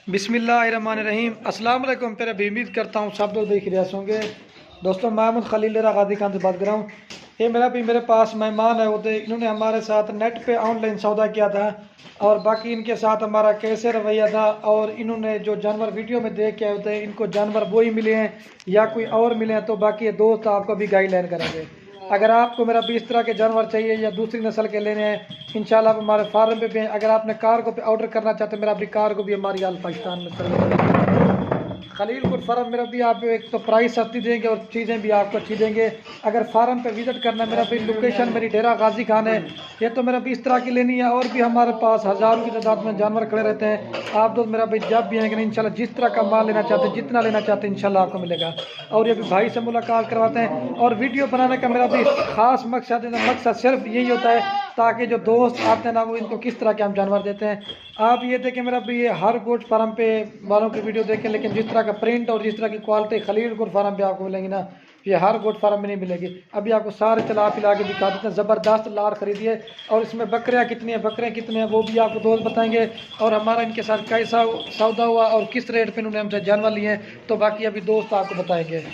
बिस्मिल्लाहिर्रहमानिर्रहीम। अस्सलाम वालेकुम। मेरा भी उम्मीद करता हूँ सब लोग देख रहे होंगे। दोस्तों, महमूद खलील गाजी खान से बात कर रहा हूँ। ये मेरे पास मेहमान है होते, इन्होंने हमारे साथ नेट पे ऑनलाइन सौदा किया था और बाकी इनके साथ हमारा कैसे रवैया था, और इन्होंने जो जानवर वीडियो में देख के आए होते हैं इनको जानवर वही मिले हैं या कोई और मिले हैं, तो बाकी ये दोस्त आपको भी गाइडलाइन करेंगे। अगर आपको मेरा भी इस तरह के जानवर चाहिए या दूसरी नस्ल के लेने हैं, इंशाल्लाह आप हमारे फार्म पे भी हैं। अगर आपने कार को पे ऑर्डर करना चाहते हैं, मेरा भी कार को भी हमारी आल पाकिस्तान में सर्विस खलीलपुर फार्म मेरा भी आप एक तो प्राइस सस्ती देंगे और चीज़ें भी आपको अच्छी देंगे। अगर फार्म पे विज़िट करना है, मेरा भी लोकेशन मेरी डेरा गाजी खान है। ये तो मेरा भी इस तरह की लेनी है, और भी हमारे पास हज़ारों की तादाद में जानवर खड़े रहते हैं। आप तो मेरा भाई जब भी आएंगे इंशाल्लाह जिस तरह का माल लेना चाहते हैं, जितना लेना चाहते हैं, इंशाल्लाह आपको मिलेगा। और ये भी भाई से मुलाकात करवाते हैं। और वीडियो बनाने का मेरा भी ख़ास मकसद सिर्फ यही होता है ताकि जो दोस्त आते हैं ना, वो इनको किस तरह के हम जानवर देते हैं। आप ये देखें, मेरा भी ये हर गोट फार्म पे वालों की वीडियो देखें, लेकिन जिस तरह का प्रिंट और जिस तरह की क्वालिटी खलीलपुर फार्म पे आपको मिलेंगी ना, ये हर गोट फार्म में नहीं मिलेगी। अभी आपको सारे चला पिला के दिखा देते हैं। ज़बरदस्त लार खरीदिए, और इसमें बकरियाँ कितनी हैं, बकरे कितने हैं, वो भी आपको दोस्त बताएंगे। और हमारा इनके साथ कैसा सौदा हुआ और किस रेट पे इन्होंने हमसे जानवर लिए हैं, तो बाकी अभी दोस्त आपको बताएंगे।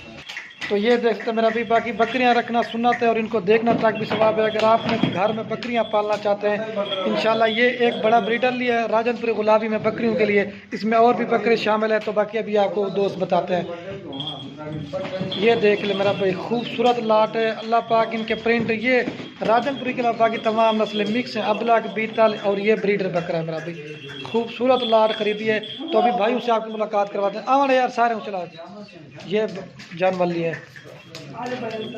तो ये देखते मेरा भी बाकी बकरियां रखना सुन्नत है और इनको देखना तक भी सवाब है। अगर आपने घर में बकरियां पालना चाहते हैं, इंशाल्लाह ये एक बड़ा ब्रीडर लिया है राजनपुरी गुलाबी में बकरियों के लिए। इसमें और भी बकरे शामिल है, तो बाकी अभी आपको दोस्त बताते हैं। ये देख ले मेरा भाई, खूबसूरत लाट है। अल्लाह पाक इनके प्रिंट, ये राजनपुरी के अलावा बाकी तमाम नस्लें मिक्स हैं। अबलग, बीतल और ये ब्रीडर बकरा है मेरा भाई। खूबसूरत लाट खरीदी है। तो अभी भाई उससे आपकी मुलाकात करवाते हैं। आवन यार सारे चला, ये जानवर लिए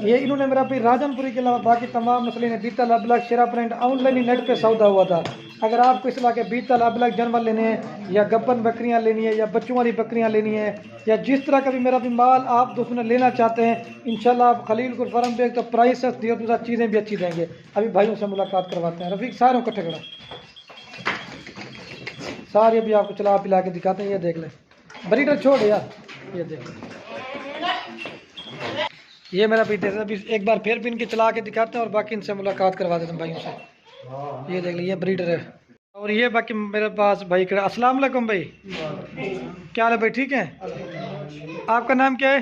ये इन्होंने मेरा भाई राजनपुरी के अलावा बाकी तमाम नस्लें ने बीतल, अबलग, शेरा प्रिंट ऑनलाइन ही नेट पे सौदा हुआ था। अगर आपको इस इलाके बीतल, अबलग जानवर लेने हैं, या गब्बन बकरियां लेनी है, या बच्चों वाली बकरियां लेनी है, या जिस तरह का भी मेरा भी माल आप दोस्तों ने लेना चाहते हैं, इंशाल्लाह आप खलीलपुर फार्म पे तो प्राइस सस्ती और दूसरा चीज़ें भी अच्छी देंगे। अभी भाइयों से मुलाकात करवाते हैं। रफीक सारे इकट्ठे करा, सारे भी आपको चला पिला के दिखाते हैं। ये देख ले ब्रीडर छोड़ यार, ये देख ये मेरा भी अभी एक बार फिर भी इनके चला के दिखाते हैं और बाकी इनसे मुलाकात करवा देते हैं भाइयों से। ये देख लीजिए ब्रीडर है। और ये बाकी मेरे पास भाई खड़ा। अस्सलाम वालेकुम भाई, क्या हाल है भाई? ठीक है। आपका नाम क्या है?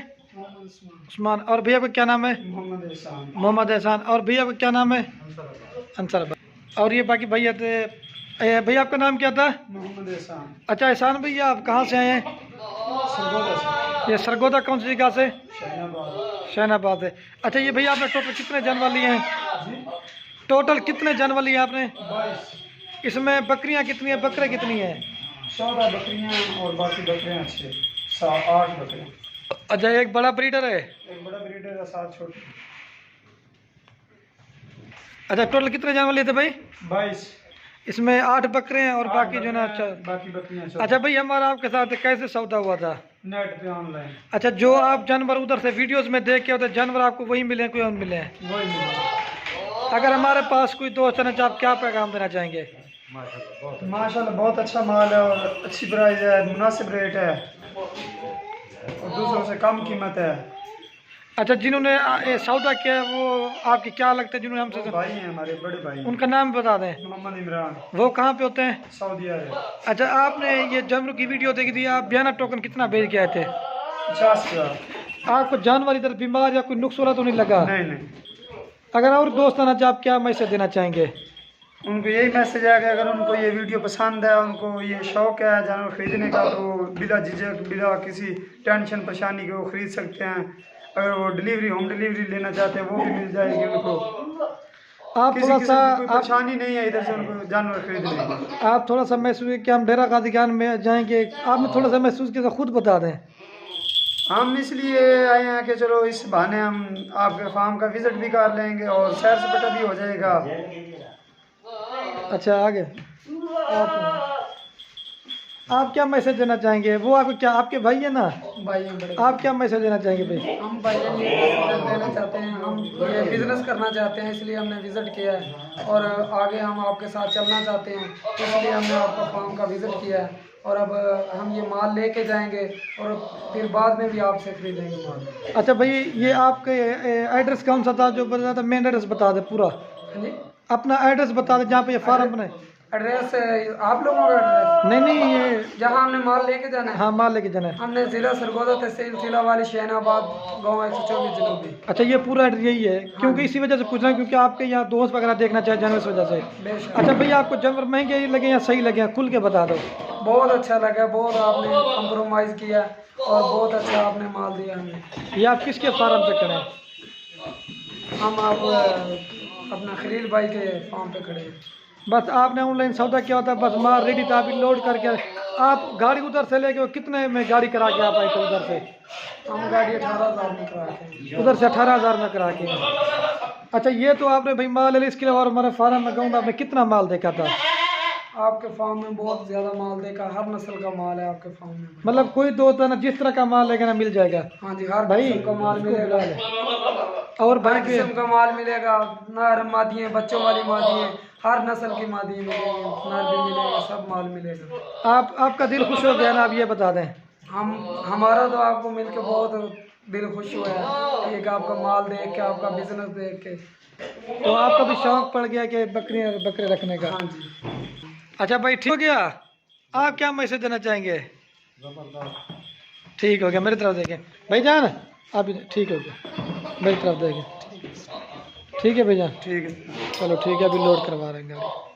उस्मान। और भैया का क्या नाम है? मोहम्मद एहसान। और भैया का क्या नाम है? अंसर भाई। और ये बाकी भैया थे। भैया आपका नाम क्या था? मोहम्मद एहसान। अच्छा एहसान भैया, आप कहाँ से आए हैं? ये सरगोदा कौन सी जगह से? शहनाबाद है। अच्छा ये भैया आपने टोटल कितने जानवर लिए हैं? टोटल कितने जानवर लिए आपने? 22। इसमें बकरियां कितनी है, बकरे कितनी है? 14 बकरियां और बाकी बकरियां 8 बकरियां। अच्छा एक बड़ा ब्रीडर है? एक बड़ा ब्रीडर है, 7 छोटे। अच्छा टोटल कितने जानवर लिए थे भाई? 22। इसमें 8 बकरे हैं और बाकी जो ना, अच्छा बाकी बकरियां। अच्छा भाई हमारा आपके साथ कैसे सौदा हुआ था? नेट पे ऑनलाइन। अच्छा जो आप जानवर उधर से वीडियोस में देख के होते जानवर आपको वही मिले, कोई और मिले हैं? वही मिले। अगर हमारे पास कोई दोस्त है ना, आप क्या पैगाम देना चाहेंगे? माशाल्लाह बहुत अच्छा माल है और अच्छी प्राइस है, मुनासिब रेट है और दूसरों से कम कीमत है। अच्छा जिन्होंने सौदा किया है वो आपके क्या लगता है? जिन्होंने हमसे भाई हैं, हमारे बड़े भाई, उनका नाम बता दें। मोहम्मद इमरान। वो कहाँ पे होते हैं? सऊदी अरब। अच्छा आपने ये जानवर की वीडियो देखी थी, आप बयाना टोकन कितना भेज के आए थे? 50,000। आपको जानवर इधर बीमार या कोई नुक्स वाला तो नहीं लगा? नहीं नहीं। अगर और दोस्त आना चाहे, आप क्या मैसेज देना चाहेंगे? उनको यही मैसेज है कि अगर उनको ये वीडियो पसंद है, उनको ये शौक़ है जानवर ख़रीदने का, तो बिला झिझक, बिला किसी टेंशन परेशानी के वो ख़रीद सकते हैं। अगर वो डिलीवरी, होम डिलीवरी लेना चाहते हैं, वो भी मिल जाएगी उनको। आप थोड़ा सा परेशानी नहीं है इधर से उनको जानवर खरीदने की। आप थोड़ा सा महसूस कि हम डेरा गाजी खान में जाएंगे, आपने थोड़ा सा महसूस किया, खुद बता दें। हम इसलिए आए हैं कि चलो इस बहाने हम आपके फार्म का विज़िट भी कर लेंगे और सैर सपाटा भी हो जाएगा। अच्छा आगे आप क्या मैसेज देना चाहेंगे? वो आपको क्या, आपके भाई है ना? भाई हैं। आप क्या मैसेज देना चाहेंगे भाई? हम भाई देना चाहते हैं, हम ये बिज़नेस करना चाहते हैं, इसलिए हमने विज़िट किया है और आगे हम आपके साथ चलना चाहते हैं, इसलिए हमने आपका फार्म का विज़िट किया है। और अब हम ये माल लेके जाएंगे और फिर बाद में भी आपसे खरीदेंगे माल। अच्छा भाई ये आपके एड्रेस कौन सा था जो बता था? मेन एड्रेस बता दे पूरा, अपना एड्रेस बता दे जहाँ पे ये फार्म बने। एड्रेस आप लोगों का एड्रेस? नहीं नहीं, ये जहाँ हमने माल लेके जाना है। हाँ, माल लेके जाना है। हमने जिला सरगोदा, तहसील तिलावाली, शहनाबाद, गाँव 124 जनूबी। अच्छा, ये पूरा एड्रेस यही है? क्योंकि इसी वजह से पूछ रहा हूँ, क्योंकि आपके यहाँ दोस्त वगैरह देखना चाहे जानवर, इस वजह से। बेशक। अच्छा भैया, आपको जानवर महंगे लगे या सही लगे, खुल के बता दो। बहुत अच्छा लगा, बहुत आपने कंप्रोमाइज़ किया और बहुत अच्छा आपने माल दिया हमें। ये आप किसके फार्म पे खड़े हैं? हम आप अपना खलील भाई के फार्म पे खड़े हैं। बस आपने ऑनलाइन सौदा किया होता है, बस माल रेडी था, अभी लोड करके आप गाड़ी उधर से लेके कितने में गाड़ी करा के आप आए थे उधर से? हम गाड़ी 18,000 में करा के। उधर से 18,000 में करा के। अच्छा, ये तो आपने भाई माल ले, इसके अलावा और हमारे फार्म में कहूँगा आपने कितना माल देखा था? आपके फार्म में बहुत ज़्यादा माल देखा, हर नस्ल का माल है आपके फार्म में। मतलब कोई दो तरह, जिस तरह का माल लेगा ना मिल जाएगा। हाँ जी, हर भाई किस्म का माल मिलेगा। और भाई हर किस्म का माल मिलेगा, नर मादियाँ, बच्चों वाली मादियाँ, हर नस्ल की मादियाँ मिलेंगी, नर भी मिलेगा, सब माल मिलेगा। आपका दिल खुश हो गया ना, आप ये बता दें। हमारा तो आपको मिलके बहुत दिल खुश हुआ है, एक आपका माल देख के, आपका बिजनेस देख के। तो आपका भी शौक पड़ गया कि बकरे रखने का? हाँ जी। अच्छा भाई, ठीक हो गया। आप क्या मैसेज देना चाहेंगे? ठीक हो गया, मेरी तरफ देखें भाईजान, आप ठीक हो गया, मेरी तरफ देखें। ठीक है भाईजान, ठीक है। चलो ठीक है, अभी लोड करवा रहे हैं गाड़ी।